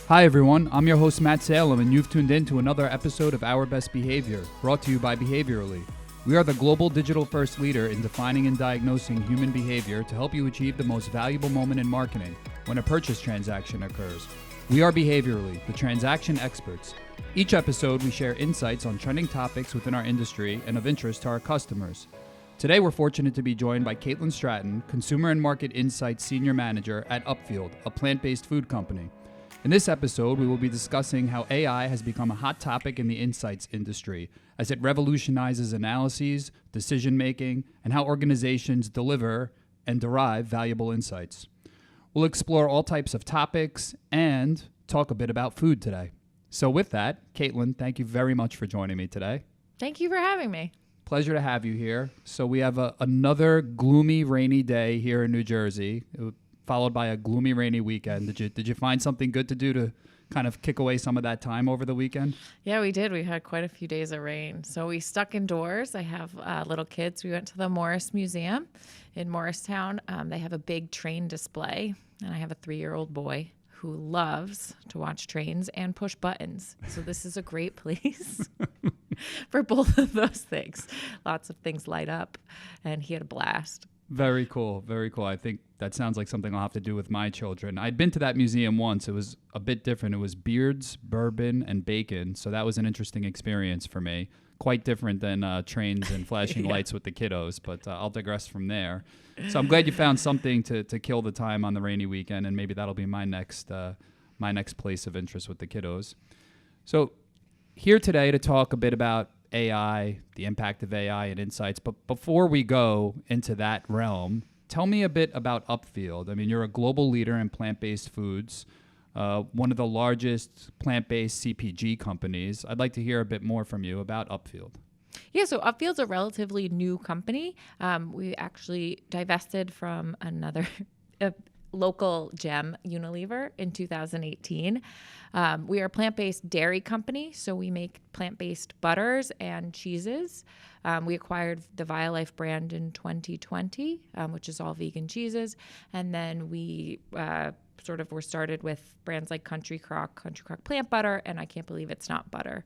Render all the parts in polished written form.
Hi everyone, I'm your host Matt Salem, and you've tuned in to another episode of Our Best Behavior, brought to you by Behaviorally. We are the global digital-first leader in defining and diagnosing human behavior to help you achieve the most valuable moment in marketing when a purchase transaction occurs. We are Behaviorally, the transaction experts. Each episode, we share insights on trending topics within our industry and of interest to our customers. Today, we're fortunate to be joined by Stratton, Consumer and Market Insights Senior Manager at Upfield, a plant-based food company. In this episode, we will be discussing how AI has become a hot topic in the insights industry as it revolutionizes analyses, decision-making, and how organizations deliver and derive valuable insights. We'll explore all types of topics and talk a bit about food today. So with that, Caitlin, thank you very much for joining me today. Thank you for having me. Pleasure to have you here. So we have another gloomy, rainy day here in New Jersey, followed by a gloomy, rainy weekend. Did you find something good to do to kind of kick away some of that time over the weekend? Yeah, we did. We had quite a few days of rain. So we stuck indoors. I have little kids. We went to the Morris Museum in Morristown. They have a big train display, and I have a 3-year-old boy who loves to watch trains and push buttons. So this is a great place for both of those things. Lots of things light up, and he had a blast. Very cool. Very cool. I think that sounds like something I'll have to do with my children. I'd been to that museum once. It was a bit different. It was beards, bourbon, and bacon. So that was an interesting experience for me. Quite different than trains and flashing lights with the kiddos, but I'll digress from there. So I'm glad you found something to kill the time on the rainy weekend, and maybe that'll be my next place of interest with the kiddos. So here today to talk a bit about AI, the impact of AI and insights. But before we go into that realm, tell me a bit about Upfield. I mean, you're a global leader in plant-based foods, one of the largest plant-based CPG companies. I'd like to hear a bit more from you about Upfield. Yeah, so Upfield's a relatively new company. We actually divested from another local gem, Unilever, in 2018. We are a plant-based dairy company, so we make plant-based butters and cheeses. We acquired the Violife brand in 2020, which is all vegan cheeses. And then we were started with brands like Country Crock Plant Butter, and I Can't Believe It's Not Butter.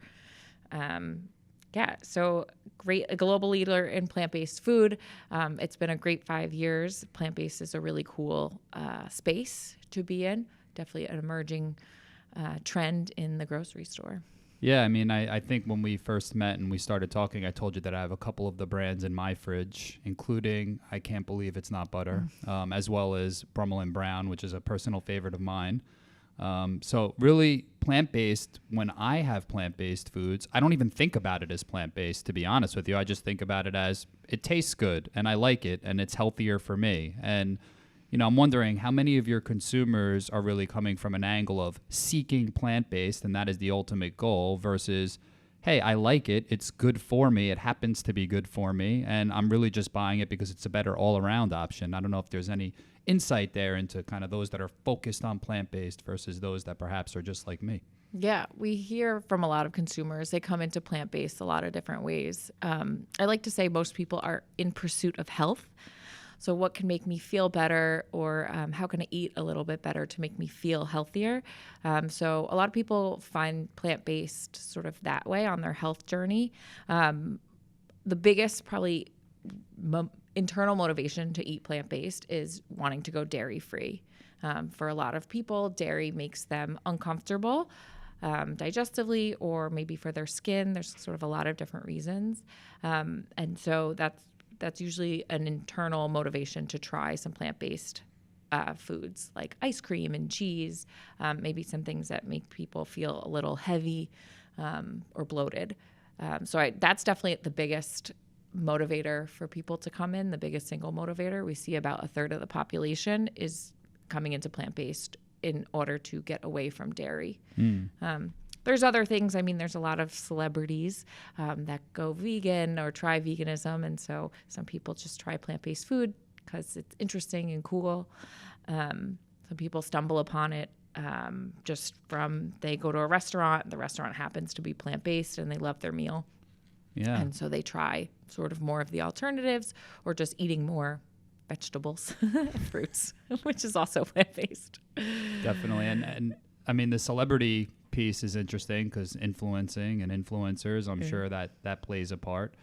So great, a global leader in plant-based food. It's been a great 5 years. Plant-based is a really cool space to be in. Definitely an emerging trend in the grocery store. Yeah, I mean, I think when we first met and we started talking, I told you that I have a couple of the brands in my fridge, including I Can't Believe It's Not Butter, as well as Brummel and Brown, which is a personal favorite of mine. So really plant-based, when I have plant-based foods, I don't even think about it as plant-based, to be honest with you. I just think about it as it tastes good and I like it and it's healthier for me. And, you know, I'm wondering how many of your consumers are really coming from an angle of seeking plant-based, and that is the ultimate goal, versus, hey, I like it, it's good for me, it happens to be good for me, and I'm really just buying it because it's a better all-around option. I don't know if there's any insight there into kind of those that are focused on plant-based versus those that perhaps are just like me. Yeah, we hear from a lot of consumers. They come into plant-based a lot of different ways. I like to say most people are in pursuit of health. So what can make me feel better, or how can I eat a little bit better to make me feel healthier? So a lot of people find plant-based sort of that way on their health journey. The biggest probably internal motivation to eat plant-based is wanting to go dairy-free. For a lot of people, dairy makes them uncomfortable digestively, or maybe for their skin. There's sort of a lot of different reasons. And so that's usually an internal motivation to try some plant-based foods like ice cream and cheese, maybe some things that make people feel a little heavy or bloated. That's definitely the biggest motivator for people to come in, the biggest single motivator. We see about a third of the population is coming into plant-based in order to get away from dairy. There's other things. I mean, there's a lot of celebrities that go vegan or try veganism, and so some people just try plant-based food because it's interesting and cool. Some people stumble upon it just from they go to a restaurant, the restaurant happens to be plant-based, and they love their meal. Yeah. And so they try sort of more of the alternatives, or just eating more vegetables, fruits, which is also plant-based. Definitely. And I mean, the celebrity piece is interesting because influencing and influencers, I'm sure that plays a part.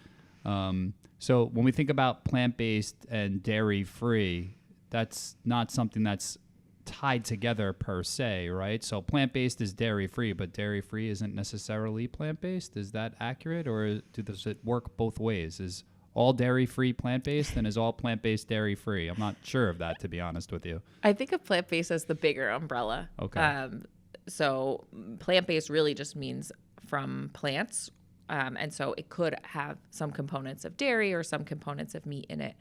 So when we think about plant-based and dairy-free, that's not something that's tied together per se, right? So plant-based is dairy-free, but dairy-free isn't necessarily plant-based. Is that accurate, or does it work both ways? Is all dairy-free plant-based, and is all plant-based dairy-free? I'm not sure of that, to be honest with you. I think of plant-based as the bigger umbrella. Okay. So plant-based really just means from plants. And so it could have some components of dairy or some components of meat in it.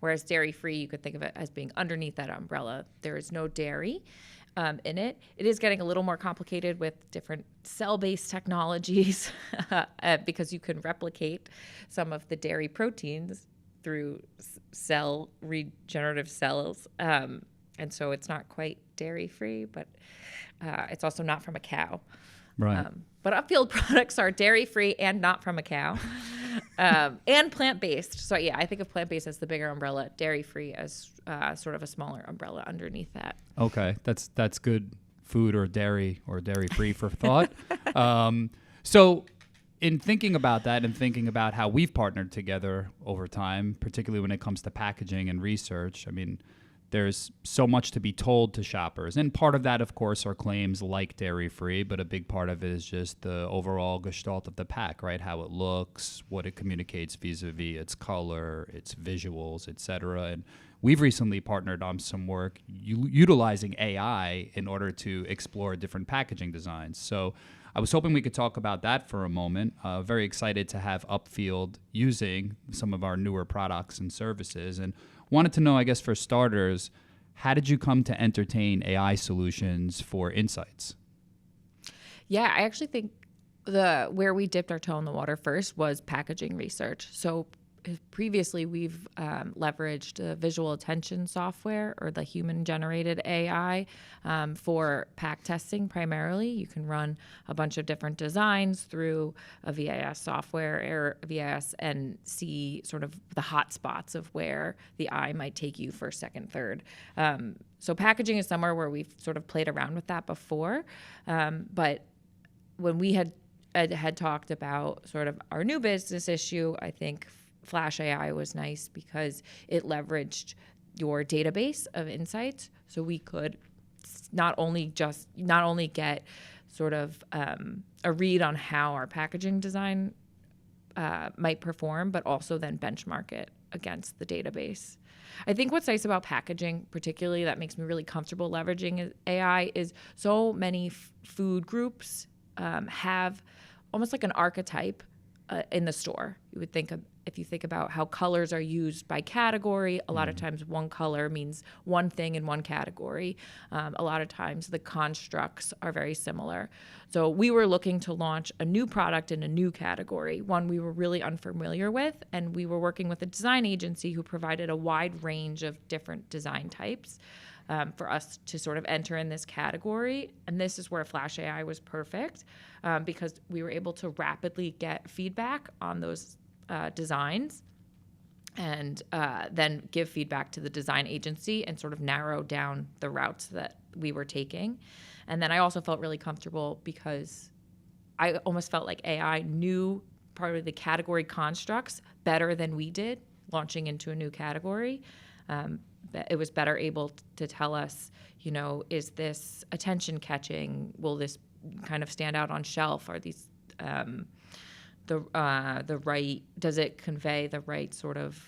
Whereas dairy-free, you could think of it as being underneath that umbrella. There is no dairy in it. It is getting a little more complicated with different cell-based technologies because you can replicate some of the dairy proteins through cell regenerative cells. And so it's not quite dairy-free, but it's also not from a cow. Right. But Upfield products are dairy-free and not from a cow, and plant-based. So yeah, I think of plant-based as the bigger umbrella, dairy-free as sort of a smaller umbrella underneath that. Okay, that's good food or dairy-free for thought. So in thinking about that and thinking about how we've partnered together over time, particularly when it comes to packaging and research, I mean, there's so much to be told to shoppers. And part of that, of course, are claims like dairy-free, but a big part of it is just the overall gestalt of the pack, right? How it looks, what it communicates vis-a-vis its color, its visuals, et cetera. And we've recently partnered on some work utilizing AI in order to explore different packaging designs. So I was hoping we could talk about that for a moment. Very excited to have Upfield using some of our newer products and services. And wanted to know, I guess, for starters, how did you come to entertain AI solutions for insights? Yeah, I actually think where we dipped our toe in the water first was packaging research. So previously, we've leveraged the visual attention software or the human-generated AI for pack testing primarily. You can run a bunch of different designs through a VIS software or VIS and see sort of the hot spots of where the eye might take you first, second, third. So packaging is somewhere where we've sort of played around with that before. But when we had talked about sort of our new business issue, I think Flash AI was nice because it leveraged your database of insights, so we could not only get sort of a read on how our packaging design might perform, but also then benchmark it against the database. I think what's nice about packaging, particularly that makes me really comfortable leveraging AI, is so many food groups have almost like an archetype in the store. You would think of, if you think about how colors are used by category, a lot of times one color means one thing in one category. A lot of times the constructs are very similar. So we were looking to launch a new product in a new category, one we were really unfamiliar with, and we were working with a design agency who provided a wide range of different design types for us to sort of enter in this category. And this is where Flash AI was perfect because we were able to rapidly get feedback on those designs and then give feedback to the design agency and sort of narrow down the routes that we were taking. And then I also felt really comfortable because I almost felt like AI knew part of the category constructs better than we did launching into a new category. It was better able to tell us, is this attention catching? Will this kind of stand out on shelf? Are these the right, does it convey the right sort of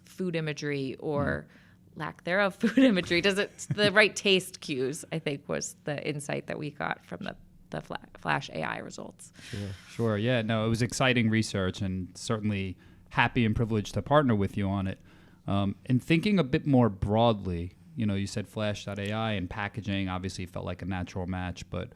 food imagery or lack thereof food imagery? Does it the right taste cues, I think, was the insight that we got from the Flash AI results. Sure. Yeah, no, it was exciting research and certainly happy and privileged to partner with you on it. And thinking a bit more broadly, you said Flash.ai and packaging obviously felt like a natural match, but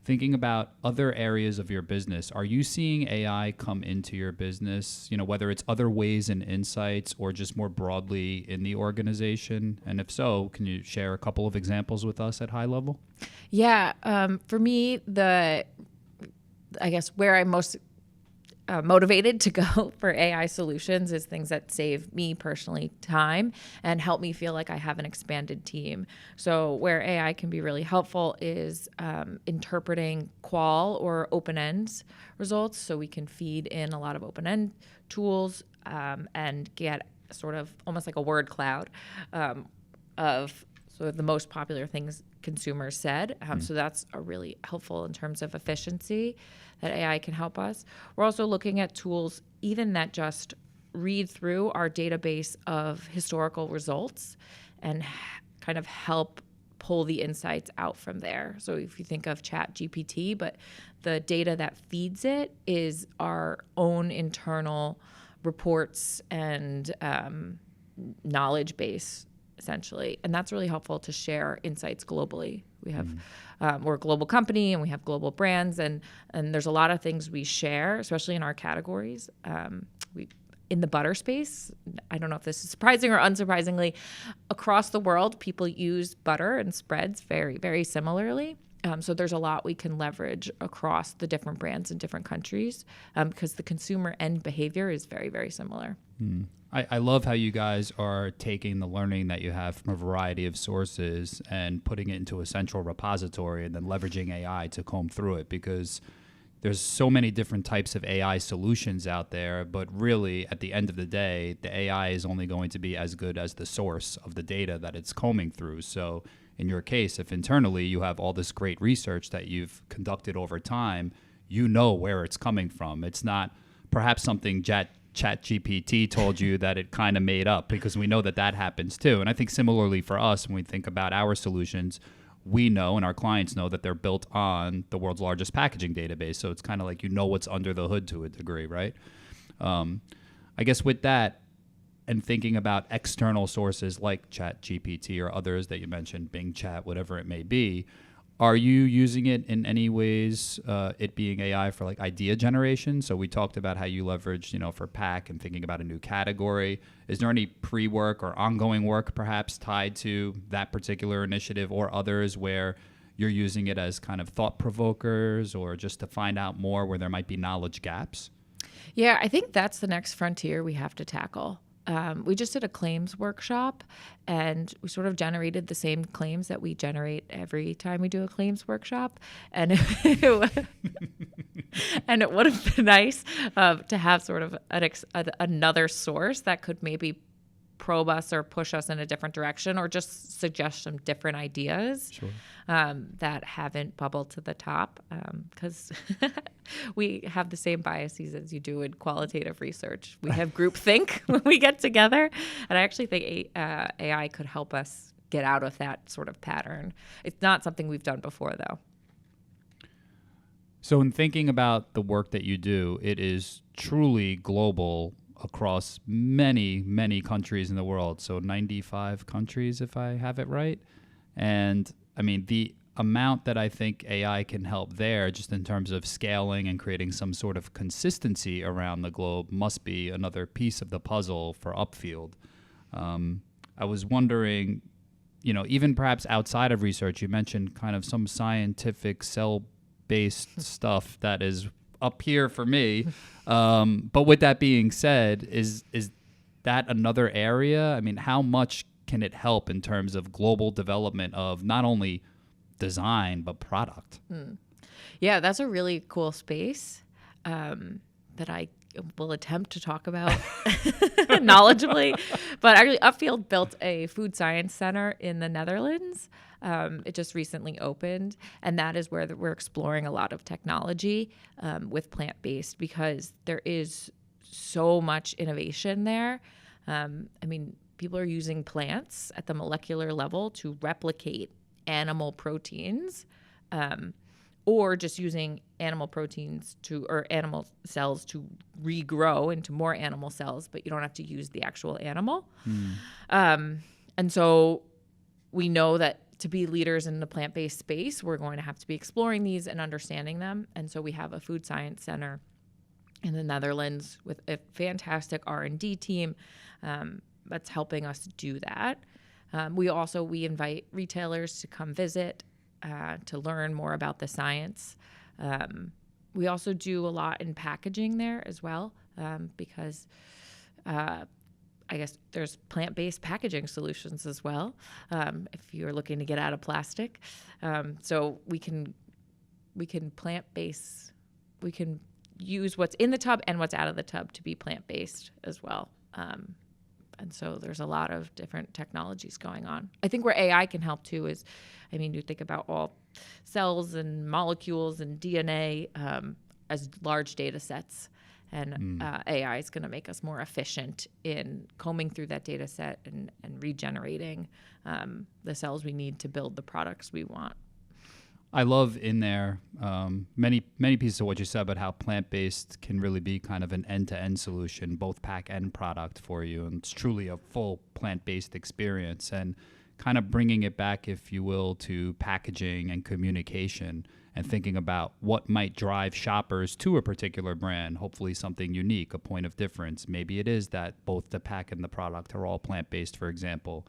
thinking about other areas of your business, are you seeing AI come into your business, whether it's other ways and insights or just more broadly in the organization? And if so, can you share a couple of examples with us at high level? Yeah. For me, I guess where I'm most motivated to go for AI solutions is things that save me personally time and help me feel like I have an expanded team. So where AI can be really helpful is interpreting qual or open-end results. So we can feed in a lot of open-end tools and get sort of almost like a word cloud of sort of the most popular things consumers said. So that's a really helpful in terms of efficiency that AI can help us. We're also looking at tools even that just read through our database of historical results and kind of help pull the insights out from there. So if you think of Chat GPT, but the data that feeds it is our own internal reports and knowledge base, essentially. And that's really helpful to share insights globally. We have, we're a global company and we have global brands, and there's a lot of things we share, especially in our categories. In the butter space, I don't know if this is surprising or unsurprisingly, across the world, people use butter and spreads very, very similarly. So there's a lot we can leverage across the different brands in different countries because the consumer end behavior is very, very similar. I love how you guys are taking the learning that you have from a variety of sources and putting it into a central repository and then leveraging AI to comb through it, because there's so many different types of AI solutions out there, but really at the end of the day, the AI is only going to be as good as the source of the data that it's combing through. So in your case, if internally you have all this great research that you've conducted over time, you know where it's coming from. It's not perhaps something ChatGPT told you that it kind of made up, because we know that that happens too. And I think similarly for us, when we think about our solutions, we know and our clients know that they're built on the world's largest packaging database. So it's kind of like, you know what's under the hood to a degree, right? I guess with that, and thinking about external sources like ChatGPT or others that you mentioned, Bing Chat, whatever it may be, are you using it in any ways, it being AI for like idea generation? So we talked about how you leverage, for pack and thinking about a new category. Is there any pre-work or ongoing work perhaps tied to that particular initiative or others where you're using it as kind of thought provokers or just to find out more where there might be knowledge gaps? Yeah, I think that's the next frontier we have to tackle. We just did a claims workshop, and we sort of generated the same claims that we generate every time we do a claims workshop. And and it would have been nice to have sort of another source that could maybe probe us or push us in a different direction, or just suggest some different ideas that haven't bubbled to the top, because we have the same biases as you do in qualitative research. We have groupthink when we get together, and I actually think AI could help us get out of that sort of pattern. It's not something we've done before, though. So in thinking about the work that you do, it is truly global across many, many countries in the world. So 95 countries, if I have it right. And I mean, the amount that I think AI can help there, just in terms of scaling and creating some sort of consistency around the globe, must be another piece of the puzzle for Upfield. I was wondering, even perhaps outside of research, you mentioned kind of some scientific cell-based stuff that is up here for me. But with that being said, is that another area? I mean, how much can it help in terms of global development of not only design, but product? Yeah, that's a really cool space that I will attempt to talk about knowledgeably. But actually, Upfield built a food science center in the Netherlands. It just recently opened, and that is where we're exploring a lot of technology with plant-based, because there is so much innovation there. I mean, people are using plants at the molecular level to replicate animal proteins, or just using animal proteins or animal cells to regrow into more animal cells, but you don't have to use the actual animal. And so we know that to be leaders in the plant-based space, we're going to have to be exploring these and understanding them. And so we have a food science center in the Netherlands with a fantastic R&D team that's helping us do that. We invite retailers to come visit to learn more about the science. We also do a lot in packaging there as well, because I guess there's plant-based packaging solutions as well, if you're looking to get out of plastic. So we can plant-based, we can use what's in the tub and what's out of the tub to be plant-based as well. And so there's a lot of different technologies going on. I think where AI can help too is, you think about all cells and molecules and DNA as large data sets. And AI is going to make us more efficient in combing through that data set and regenerating the cells we need to build the products we want. I love in there many pieces of what you said about how plant-based can really be kind of an end-to-end solution, both pack and product for you. And it's truly a full plant-based experience, and kind of bringing it back, if you will, to packaging and communication, and thinking about what might drive shoppers to a particular brand, hopefully something unique, a point of difference. Maybe it is that both the pack and the product are all plant-based, for example.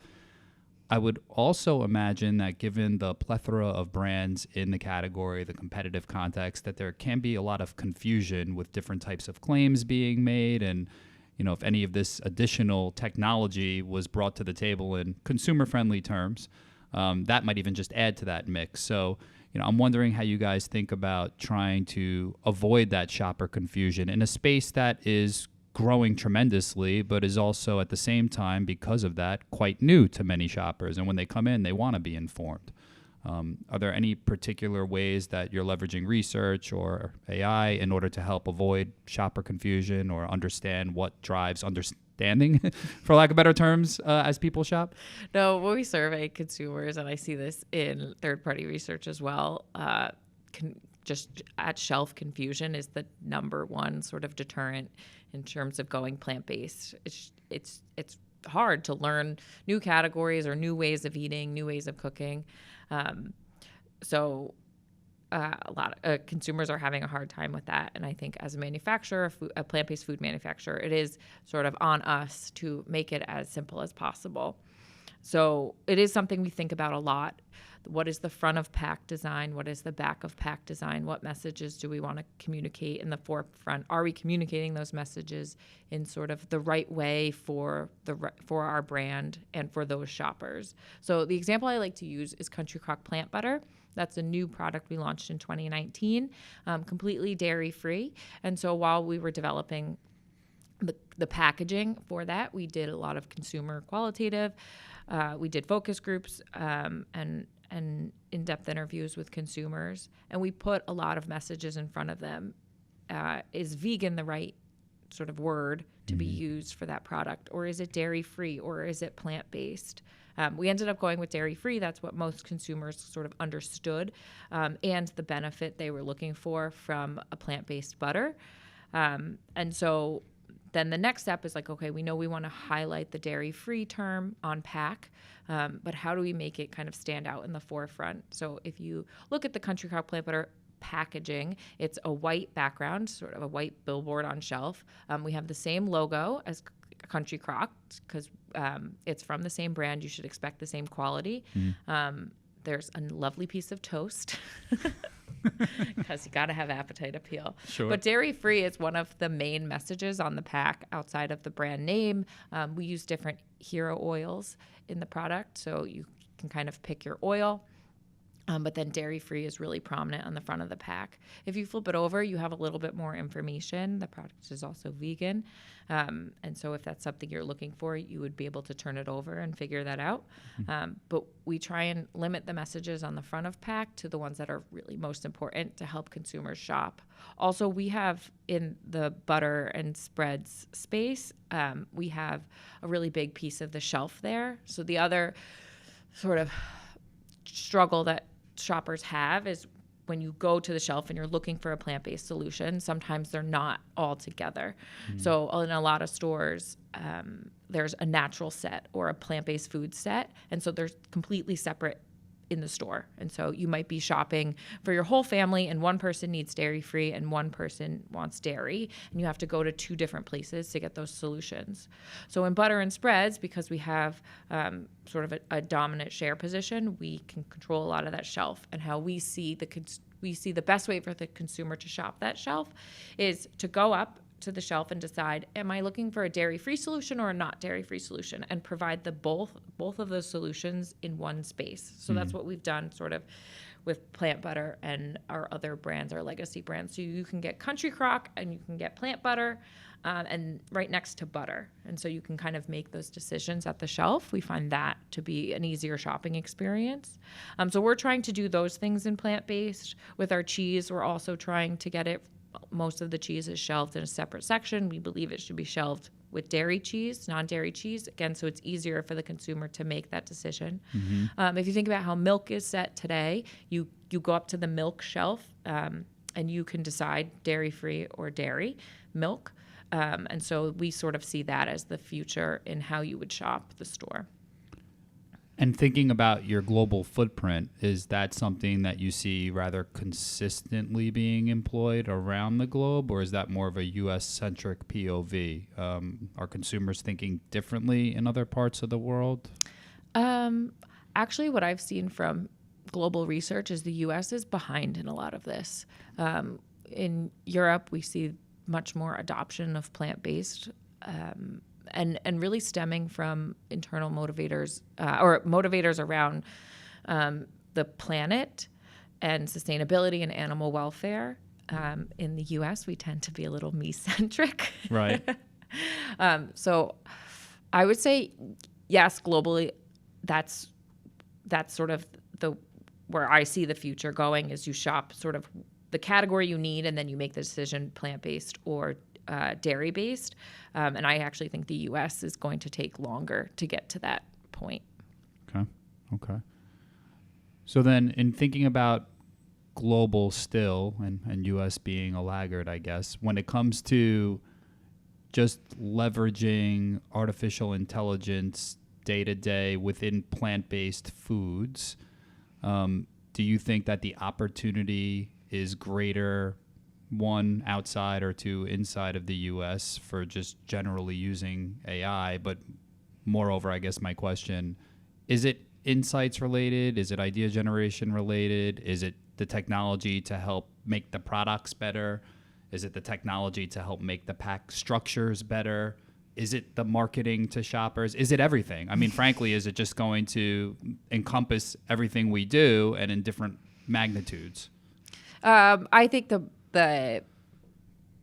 I would also imagine that given the plethora of brands in the category, the competitive context, that there can be a lot of confusion with different types of claims being made. And, if any of this additional technology was brought to the table in consumer-friendly terms, that might even just add to that mix. So, I'm wondering how you guys think about trying to avoid that shopper confusion in a space that is growing tremendously, but is also at the same time, because of that, quite new to many shoppers. And when they come in, they want to be informed. Are there any particular ways that you're leveraging research or AI in order to help avoid shopper confusion or understand what drives understanding, for lack of better terms, as people shop? No, when we survey consumers, and I see this in third-party research as well, just at shelf confusion is the number one sort of deterrent in terms of going plant-based. It's hard to learn new categories or new ways of eating, new ways of cooking. So a lot of consumers are having a hard time with that. And I think as a manufacturer, a plant-based food manufacturer, it is sort of on us to make it as simple as possible. So it is something we think about a lot. What is the front of pack design? What is the back of pack design? What messages do we want to communicate in the forefront? Are we communicating those messages in sort of the right way for our brand and for those shoppers? So the example I like to use is Country Crock Plant Butter. That's a new product we launched in 2019, completely dairy-free. And so while we were developing the packaging for that, we did a lot of consumer qualitative. We did focus groups and in-depth interviews with consumers, and we put a lot of messages in front of them. Is vegan the right sort of word to be used for that product, or is it dairy-free, or is it plant-based? We ended up going with dairy-free. That's what most consumers sort of understood, and the benefit they were looking for from a plant-based butter. And so then the next step is like, okay, we know we want to highlight the dairy-free term on pack, but how do we make it kind of stand out in the forefront? So if you look at the Country Crock Plant Butter packaging, it's a white background, sort of a white billboard on shelf. We have the same logo as Country Crock because it's from the same brand. You should expect the same quality. There's a lovely piece of toast because you got to have appetite appeal. Sure. But dairy-free is one of the main messages on the pack outside of the brand name. We use different hero oils in the product, so you can kind of pick your oil. But then dairy-free is really prominent on the front of the pack. If you flip it over, you have a little bit more information. The product is also vegan. And so if that's something you're looking for, you would be able to turn it over and figure that out. But we try and limit the messages on the front of pack to the ones that are really most important to help consumers shop. Also, we have in the butter and spreads space, we have a really big piece of the shelf there. So the other sort of struggle that shoppers have is when you go to the shelf and you're looking for a plant-based solution, sometimes they're not all together. So in a lot of stores, there's a natural set or a plant-based food set, and so they're completely separate in the store. And so you might be shopping for your whole family and one person needs dairy-free and one person wants dairy, and you have to go to two different places to get those solutions. So in butter and spreads, because we have sort of a dominant share position, we can control a lot of that shelf and how we see the we see the best way for the consumer to shop that shelf is to go up to the shelf and decide, am I looking for a dairy-free solution or a not dairy-free solution, and provide the both of those solutions in one space. So that's what we've done sort of with plant butter and our other brands, our legacy brands. So you can get Country Crock and you can get plant butter, and right next to butter. And so you can kind of make those decisions at the shelf. We find that to be an easier shopping experience. So we're trying to do those things in plant-based. With our cheese, we're also trying to get it. Most of the cheese is shelved in a separate section. We believe it should be shelved with dairy cheese, non-dairy cheese, again, so it's easier for the consumer to make that decision. If you think about how milk is set today, you go up to the milk shelf and you can decide dairy-free or dairy milk. And so we sort of see that as the future in how you would shop the store. And thinking about your global footprint, is that something that you see rather consistently being employed around the globe, or is that more of a U.S.-centric POV? Are consumers thinking differently in other parts of the world? Actually, what I've seen from global research is the U.S. is behind in a lot of this. In Europe, we see much more adoption of plant-based, and really stemming from internal motivators or motivators around the planet and sustainability and animal welfare. In the U.S., we tend to be a little me-centric. Right. So I would say, yes, globally, that's sort of where I see the future going, is you shop sort of the category you need, and then you make the decision plant-based or dairy-based. And I actually think the U.S. is going to take longer to get to that point. Okay. So then in thinking about global still, and U.S. being a laggard, I guess, when it comes to just leveraging artificial intelligence day-to-day within plant-based foods, do you think that the opportunity is greater, one, outside, or two, inside of the U.S. for just generally using AI? But moreover, I guess my question, is it insights related? Is it idea generation related? Is it the technology to help make the products better? Is it the technology to help make the pack structures better? Is it the marketing to shoppers? Is it everything? I mean, frankly, is it just going to encompass everything we do and in different magnitudes? I think the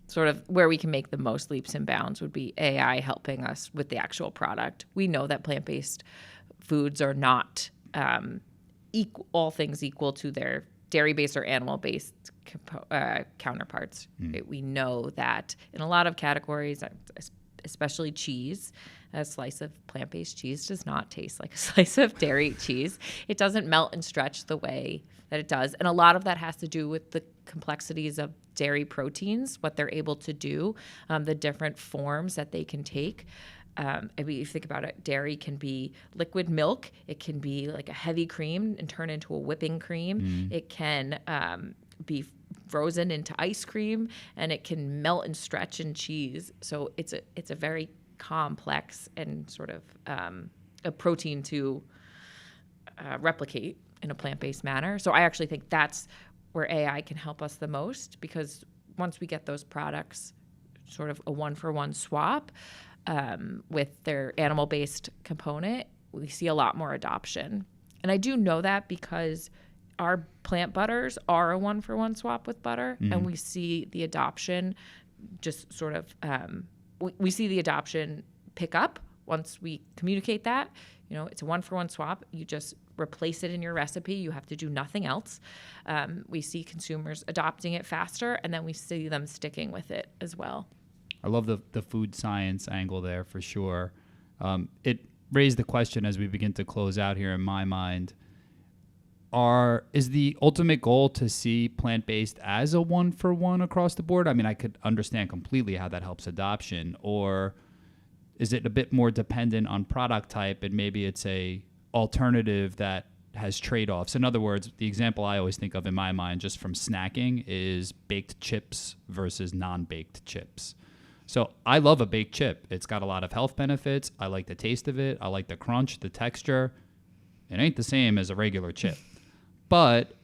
sort of where we can make the most leaps and bounds would be AI helping us with the actual product. We know that plant-based foods are not all things equal to their dairy-based or animal-based counterparts. Right? We know that in a lot of categories, especially cheese, a slice of plant-based cheese does not taste like a slice of dairy cheese. It doesn't melt and stretch the way that it does. And a lot of that has to do with the complexities of dairy proteins, what they're able to do, the different forms that they can take. I mean, if you think about it, dairy can be liquid milk. It can be like a heavy cream and turn into a whipping cream. It can be frozen into ice cream, and it can melt and stretch in cheese. So it's a very complex and sort of a protein to replicate in a plant-based manner. So I actually think that's where AI can help us the most, because once we get those products sort of a one-for-one swap with their animal-based component, we see a lot more adoption. And I do know that because our plant butters are a one-for-one swap with butter, and we see the adoption just sort of we see the adoption pick up once we communicate that. You know, it's a one-for-one swap. You just replace it in your recipe. You have to do nothing else. We see consumers adopting it faster, and then we see them sticking with it as well. I love the food science angle there for sure. It raised the question as we begin to close out here in my mind. Is the ultimate goal to see plant-based as a one-for-one across the board? I mean, I could understand completely how that helps adoption. Or is it a bit more dependent on product type, and maybe it's a alternative that has trade-offs? In other words, the example I always think of in my mind just from snacking is baked chips versus non-baked chips. So I love a baked chip. It's got a lot of health benefits. I like the taste of it. I like the crunch, the texture. It ain't the same as a regular chip. But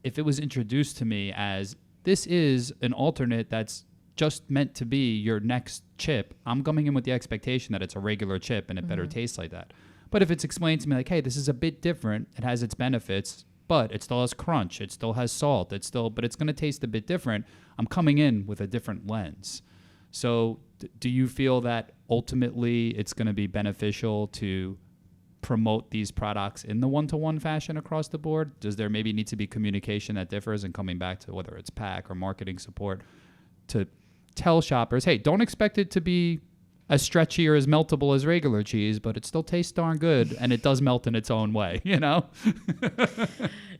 if it was introduced to me as this is an alternate that's just meant to be your next chip, I'm coming in with the expectation that it's a regular chip and it better tastes like that. But if it's explained to me like, hey, this is a bit different, it has its benefits, but it still has crunch, it still has salt, but it's going to taste a bit different, I'm coming in with a different lens. So do you feel that ultimately it's going to be beneficial to promote these products in the one-to-one fashion across the board? Does there maybe need to be communication that differs, and coming back to whether it's pack or marketing support to tell shoppers, hey, don't expect it to be as stretchy or as meltable as regular cheese, but it still tastes darn good and it does melt in its own way, you know?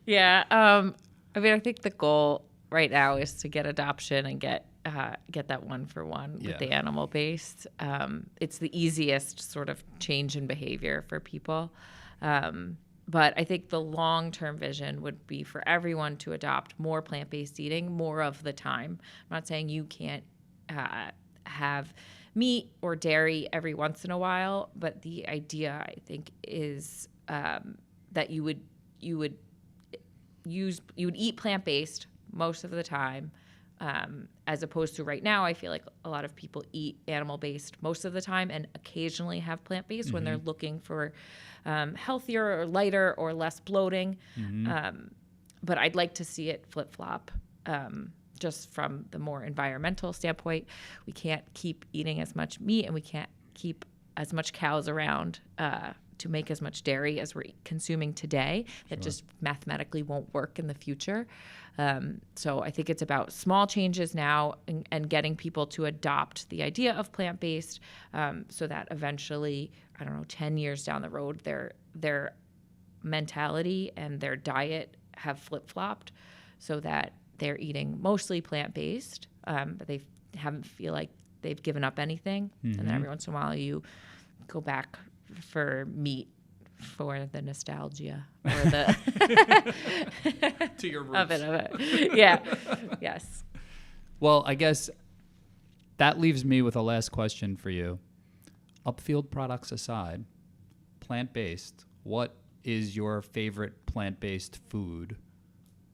Yeah. I mean, I think the goal right now is to get adoption and get that 1-for-1 with the animal based. It's the easiest sort of change in behavior for people. But I think the long-term vision would be for everyone to adopt more plant-based eating more of the time. I'm not saying you can't have meat or dairy every once in a while, but the idea, I think, is that you would eat plant-based most of the time, as opposed to right now, I feel like a lot of people eat animal-based most of the time and occasionally have plant-based when they're looking for healthier or lighter or less bloating. But I'd like to see it flip-flop. Just from the more environmental standpoint, we can't keep eating as much meat and we can't keep as much cows around to make as much dairy as we're consuming today. That just mathematically won't work in the future. So I think it's about small changes now and getting people to adopt the idea of plant-based so that eventually, 10 years down the road, their mentality and their diet have flip-flopped so that they're eating mostly plant-based, but they haven't feel like they've given up anything. And then every once in a while you go back for meat for the nostalgia or the to your roots. of it. Yeah. Yes. Well, I guess that leaves me with a last question for you. Upfield products aside, plant-based, what is your favorite plant-based food?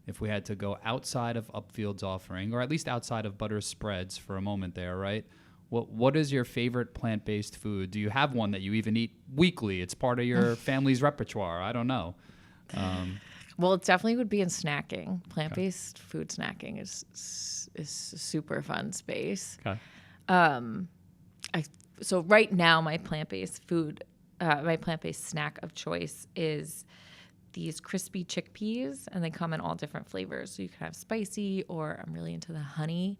If we had to go outside of Upfield's offering, or at least outside of butter spreads for a moment there, right? What is your favorite plant-based food? Do you have one that you even eat weekly? It's part of your family's repertoire. I don't know. Well, it definitely would be in snacking. Plant-based food snacking is a super fun space. Okay. So right now, my plant-based snack of choice is these crispy chickpeas, and they come in all different flavors. So you can have spicy, or I'm really into the honey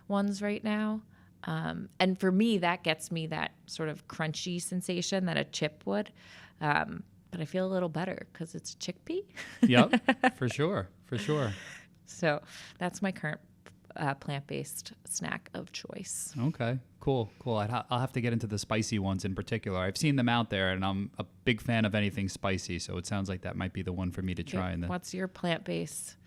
ones right now. And for me, that gets me that sort of crunchy sensation that a chip would. But I feel a little better because it's a chickpea. Yep, for sure. So that's my current plant-based snack of choice. Okay, cool. I'll have to get into the spicy ones in particular. I've seen them out there, and I'm a big fan of anything spicy, so it sounds like that might be the one for me to try. Okay. What's your plant-based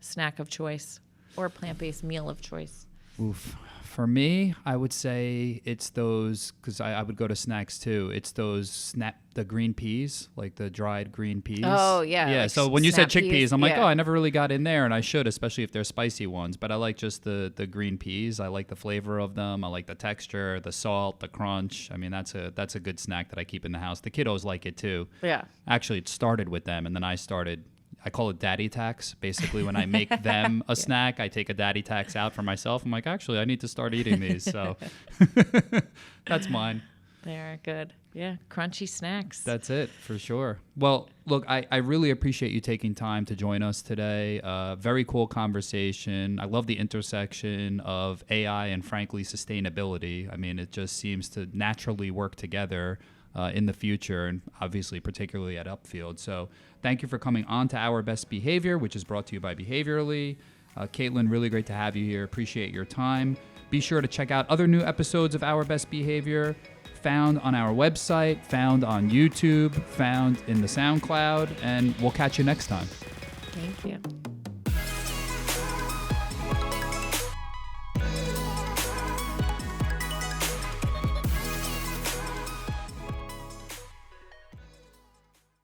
snack of choice or plant-based meal of choice? Oof. For me, I would say it's those, because I would go to snacks too. It's those the green peas, like the dried green peas. Oh, yeah. Yeah, like so when you said chickpeas, peas, I'm like, I never really got in there, and I should, especially if they're spicy ones. But I like just the green peas. I like the flavor of them. I like the texture, the salt, the crunch. I mean, that's a good snack that I keep in the house. The kiddos like it too. Yeah. Actually, it started with them, and then I call it daddy tax. Basically, when I make them a snack, I take a daddy tax out for myself. I'm like, actually, I need to start eating these. So that's mine. They're good. Yeah, crunchy snacks. That's it, for sure. Well, look, I really appreciate you taking time to join us today. Very cool conversation. I love the intersection of AI and, frankly, sustainability. I mean, it just seems to naturally work together in the future, and obviously particularly at Upfield. So thank you for coming on to Our Best Behavior, which is brought to you by Behaviorally. Caitlin, really great to have you here. Appreciate your time. Be sure to check out other new episodes of Our Best Behavior, found on our website, found on YouTube, found in the SoundCloud, and we'll catch you next time. Thank you.